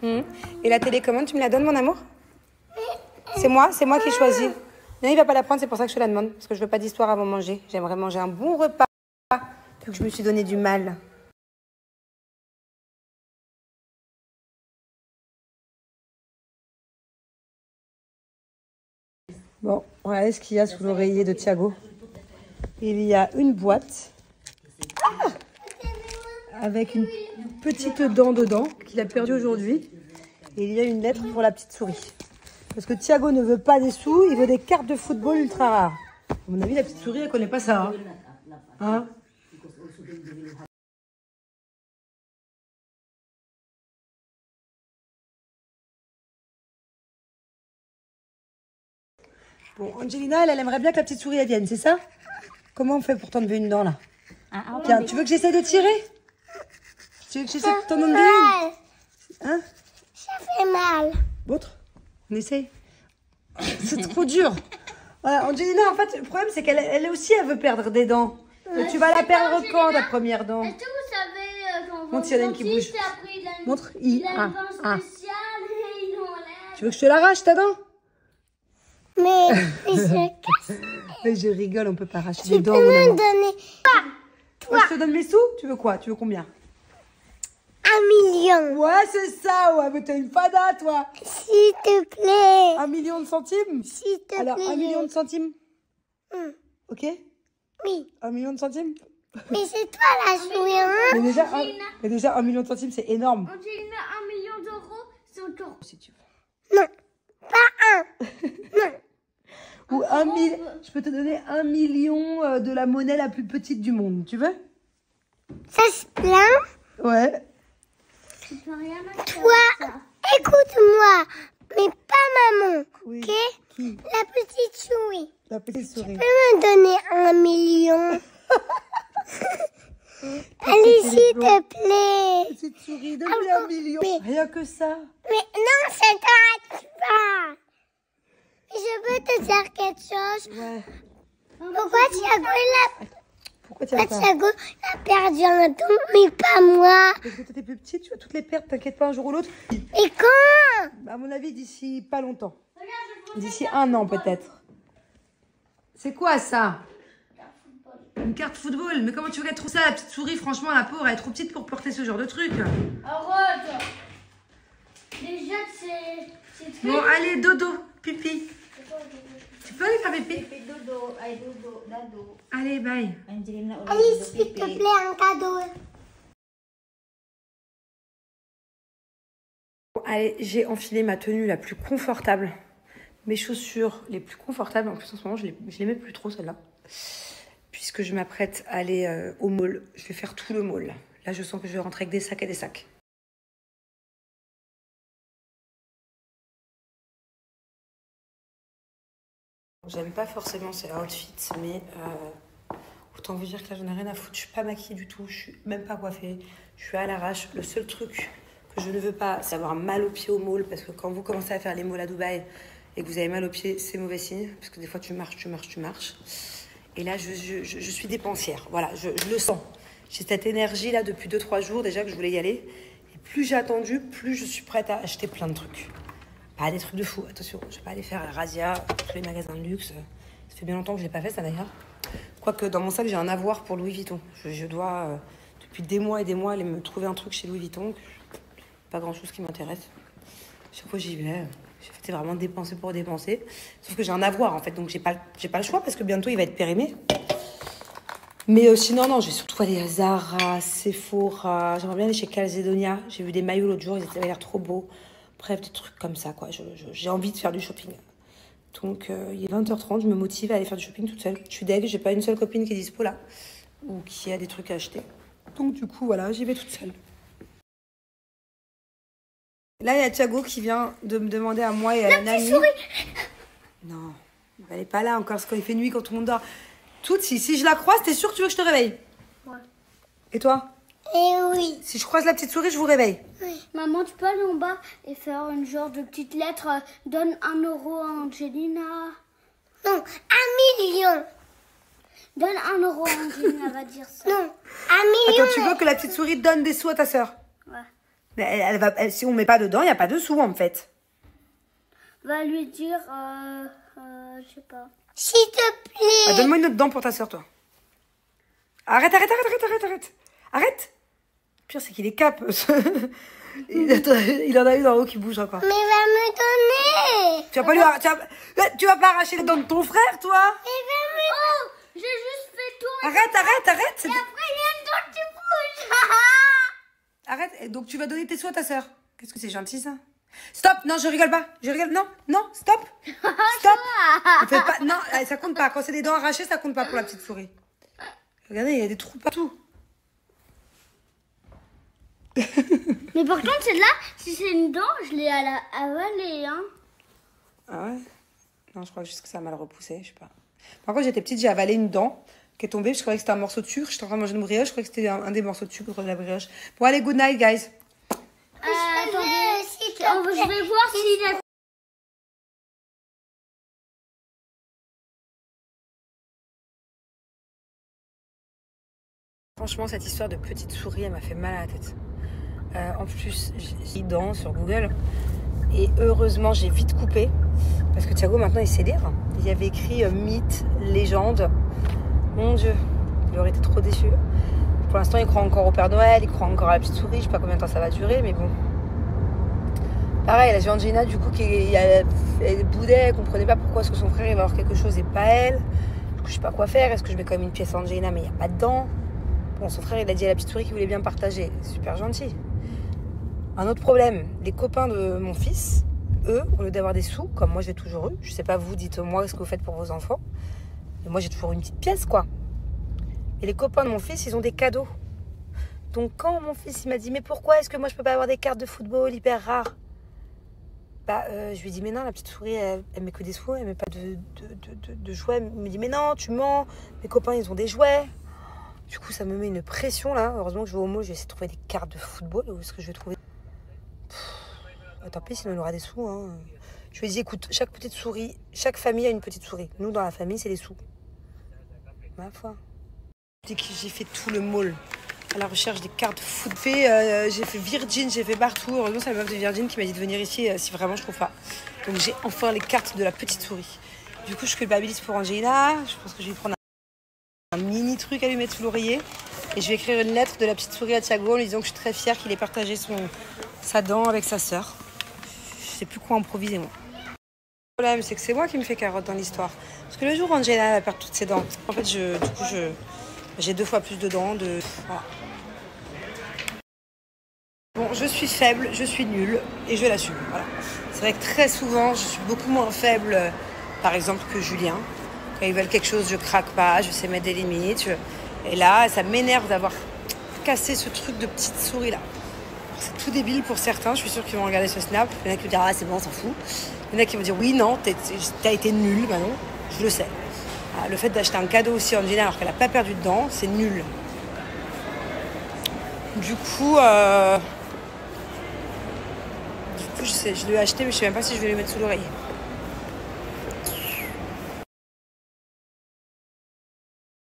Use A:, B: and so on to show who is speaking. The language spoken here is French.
A: Et la télécommande, tu me la donnes, mon amour? C'est moi qui choisis. Non, il va pas la prendre, c'est pour ça que je te la demande. Parce que je veux pas d'histoire avant manger. J'aimerais manger un bon repas, vu que je me suis donné du mal. Bon, regardez ce qu'il y a sous l'oreiller de Thiago. Il y a une boîte avec une petite dent dedans qu'il a perdue aujourd'hui. Et il y a une lettre pour la petite souris. Parce que Thiago ne veut pas des sous, il veut des cartes de football ultra rares. À mon avis, la petite souris, elle connaît pas ça. Hein? Bon, Angelina, elle aimerait bien que la petite souris, elle vienne, c'est ça? Comment on fait pour t'enlever une dent, là? Tiens, tu veux que j'essaie de tirer? Tu veux que j'essaie de t'en enlever une? Hein?
B: Ça fait mal.
A: L'autre? On essaye. C'est trop dur. Voilà, Angelina, en fait, le problème, c'est qu'elle aussi, elle veut perdre des dents. Et tu vas la perdre quand, ta première dent?
B: Est-ce que vous savez quand
A: Montre, il y en a une qui bouge.
B: après,
A: Montre.
B: il a une dent spéciale et il enlève.
A: Tu veux que je te l'arrache, ta dent?
B: Mais je casse.
A: Mais je rigole, on peut pas arracher
B: Tu
A: des
B: peux
A: dents, mon
B: me
A: amour.
B: donner
A: Moi, je te donne mes sous? Tu veux quoi? Tu veux combien?
B: 1 million.
A: Ouais, c'est ça, ouais, mais t'es une fada, toi.
B: S'il te plaît.
A: 1 million de centimes?
B: S'il te
A: Alors,
B: plaît.
A: 1 million de centimes? Ok?
B: Oui.
A: 1 million de centimes?
B: Mais c'est toi la souris, hein?
A: Mais déjà, 1 million de centimes, c'est énorme.
B: Angelina, 1 million d'euros, c'est encore.
A: Si tu veux.
B: Non. Pas 1. Non.
A: Ou je peux te donner 1 million de la monnaie la plus petite du monde. Tu veux?
B: Ça se plaint?
A: Ouais.
B: Toi, écoute-moi, mais pas maman,
A: Oui.
B: ok?
A: Qui?
B: La petite souris.
A: La petite souris.
B: Tu peux me donner 1 million? Allez, s'il te plaît.
A: Petite souris, donne-lui 1 million.
B: Mais-
A: Rien que ça.
B: Mais non, ça t'arrête pas. Mais je veux te dire quelque chose.
A: Ouais.
B: Pourquoi Thiago,
A: Pourquoi tu as pas?
B: Thiago a perdu un don, mais pas moi?
A: Parce que toi, t'es plus petite, tu vas toutes les perdre, t'inquiète pas, un jour ou l'autre.
B: Et quand?
A: À mon avis, d'ici pas longtemps. D'ici 1 an, peut-être. C'est quoi, ça? Une carte football. Mais comment tu regardes trop ça, la petite souris? Franchement, la pauvre, elle est trop petite pour porter ce genre de truc.
B: Arrête. Déjà, c'est très...
A: Bon, allez, dodo, pipi. Tu peux aller faire pipi? Allez, bye.
B: Allez, s'il te plaît, un cadeau.
A: Bon, allez, j'ai enfilé ma tenue la plus confortable. Mes chaussures les plus confortables. En plus, en ce moment, je les mets plus trop, celles-là. Puisque je m'apprête à aller au mall. Je vais faire tout le mall. Là, je sens que je vais rentrer avec des sacs et des sacs. J'aime pas forcément ces outfits, mais autant vous dire que là, j'en ai rien à foutre. Je suis pas maquillée du tout, je suis même pas coiffée. Je suis à l'arrache. Le seul truc que je ne veux pas, c'est avoir mal aux pieds au mall. Parce que quand vous commencez à faire les malls à Dubaï et que vous avez mal aux pieds, c'est mauvais signe. Parce que des fois, tu marches. Et là, je suis dépensière. Voilà, je le sens. J'ai cette énergie-là depuis 2-3 jours déjà que je voulais y aller. Et plus j'ai attendu, plus je suis prête à acheter plein de trucs. Pas des trucs de fou, attention. Je vais pas aller faire la razzia, tous les magasins de luxe. Ça fait bien longtemps que je l'ai pas fait, ça d'ailleurs. Quoique dans mon sac, j'ai un avoir pour Louis Vuitton. Je dois, depuis des mois et des mois, aller me trouver un truc chez Louis Vuitton. Pas grand-chose qui m'intéresse. Chaque fois j'y vais, c'est vraiment dépenser pour dépenser. Sauf que j'ai un avoir, en fait, donc j'ai pas le choix parce que bientôt, il va être périmé. Mais sinon, non, je vais surtout aller à Zara, Sephora. J'aimerais bien aller chez Calzedonia. J'ai vu des maillots l'autre jour, ils avaient l'air trop beaux. Bref, des trucs comme ça, quoi. J'ai envie de faire du shopping. Donc, il est 20h30, je me motive à aller faire du shopping toute seule. Je suis deg, j'ai pas une seule copine qui est dispo là. Ou qui a des trucs à acheter. Donc, du coup, voilà, j'y vais toute seule. Là, il y a Thiago qui vient de me demander à moi et à la Nani. Non, elle n'est pas là encore, parce qu'il fait nuit quand tout le monde dort. Si je la croise, t'es sûre que tu veux que je te réveille?
B: Ouais.
A: Et toi?
B: Eh oui.
A: Si je croise la petite souris, je vous réveille.
B: Oui. Maman, tu peux aller en bas et faire une genre de petite lettre. Donne 1 euro à Angelina. Non, 1 million. Donne 1 euro à Angelina, va dire ça. Non, 1 million.
A: Attends, tu veux que la petite souris donne des sous à ta sœur?
B: Ouais.
A: Mais si on met pas dedans, il n'y a pas de sous en fait.
B: Va lui dire, je sais pas. S'il te plaît.
A: Ah, donne-moi une autre dent pour ta soeur, toi. Arrête. Arrête. Le pire, c'est qu'il est cap. Il en a une en haut qui bouge encore.
B: Mais va me donner.
A: Tu vas pas lui... Tu vas pas arracher les dents de ton frère, toi?
B: Oh, j'ai juste fait tout.
A: Arrête.
B: Et après, il y a une dent qui bouge.
A: Arrête. Et donc, tu vas donner tes sous à ta soeur. Qu'est-ce que c'est gentil, ça? Stop. Non, je rigole pas. Non, stop. Stop. Non, ça compte pas. Quand c'est des dents arrachées, ça compte pas pour la petite souris. Regardez, il y a des trous partout.
B: Mais par contre, celle-là, si c'est une dent, je l'ai avalée, hein.
A: Ah ouais? Non, je crois juste que ça a mal repoussé, je sais pas. Par contre, j'étais petite, j'ai avalé une dent qui est tombée. Je croyais que c'était un morceau de sucre. J'étais en train de manger une brioche. Je croyais que c'était un des morceaux de sucre de la brioche. Bon, allez, good night, guys.
B: Attendez, je vais voir s'il a...
A: Franchement, cette histoire de petite souris, elle m'a fait mal à la tête. En plus, j'ai mis dents sur Google. Et heureusement, j'ai vite coupé. Parce que Thiago, maintenant, il sait lire. Il y avait écrit mythe, légende. Mon Dieu, il aurait été trop déçu. Pour l'instant, il croit encore au Père Noël, il croit encore à la petite souris. Je sais pas combien de temps ça va durer, mais bon. Pareil, la Angelina, du coup, elle boudait, elle comprenait pas pourquoi est-ce que son frère il va avoir quelque chose et pas elle. Du coup, je sais pas quoi faire. Est-ce que je mets quand même une pièce à Angelina, mais il n'y a pas de dents? Bon, son frère, il a dit à la petite souris qu'il voulait bien partager. Super gentil. Un autre problème, les copains de mon fils, eux, au lieu d'avoir des sous, comme moi j'ai toujours eu, je sais pas vous, dites-moi ce que vous faites pour vos enfants, mais moi j'ai toujours une petite pièce, quoi. Et les copains de mon fils, ils ont des cadeaux. Donc quand mon fils, il m'a dit, mais pourquoi est-ce que moi je peux pas avoir des cartes de football hyper rares? Je lui ai dit, mais non, la petite souris, elle met que des sous, elle met pas de jouets. Elle me dit, mais non, tu mens, mes copains, ils ont des jouets. Du coup, ça me met une pression, là. Heureusement que je vais au mot, je vais essayer de trouver des cartes de football. Où est-ce que je vais trouver? Tant pis, sinon on aura des sous, hein. Je lui ai dit, écoute, chaque petite souris, chaque famille a une petite souris. Nous, dans la famille, c'est des sous. Ma foi. J'ai fait tout le mall à la recherche des cartes de foot. J'ai fait Virgin, j'ai fait partout. Heureusement, c'est la meuf de Virgin qui m'a dit de venir ici si vraiment je trouve pas. Donc j'ai enfin les cartes de la petite souris. Du coup, je culpabilise pour Angelina. Je pense que je vais prendre un mini truc à lui mettre sous l'oreiller. Et je vais écrire une lettre de la petite souris à Thiago en lui disant que je suis très fière qu'il ait partagé sa dent avec sa sœur. Je sais plus quoi improviser, moi. Le problème, c'est que c'est moi qui me fais carotte dans l'histoire. Parce que le jour où Angelina va perdre toutes ses dents, en fait, j'ai 2 fois plus de dents. Voilà. Bon, je suis faible, je suis nulle et je l'assume. Voilà. C'est vrai que très souvent, je suis beaucoup moins faible, par exemple, que Julien. Quand ils veulent quelque chose, je craque pas, je sais mettre des limites. Et là, ça m'énerve d'avoir cassé ce truc de petite souris là. C'est tout débile pour certains, je suis sûre qu'ils vont regarder ce snap. Il y en a qui vont dire, ah c'est bon, on s'en fout. Il y en a qui vont dire, oui, non, t'as été nul, bah non, je le sais. Ah, le fait d'acheter un cadeau aussi à Angelina alors qu'elle n'a pas perdu de dents, c'est nul. Du coup, je lui ai acheté, mais je sais même pas si je vais lui mettre sous l'oreiller.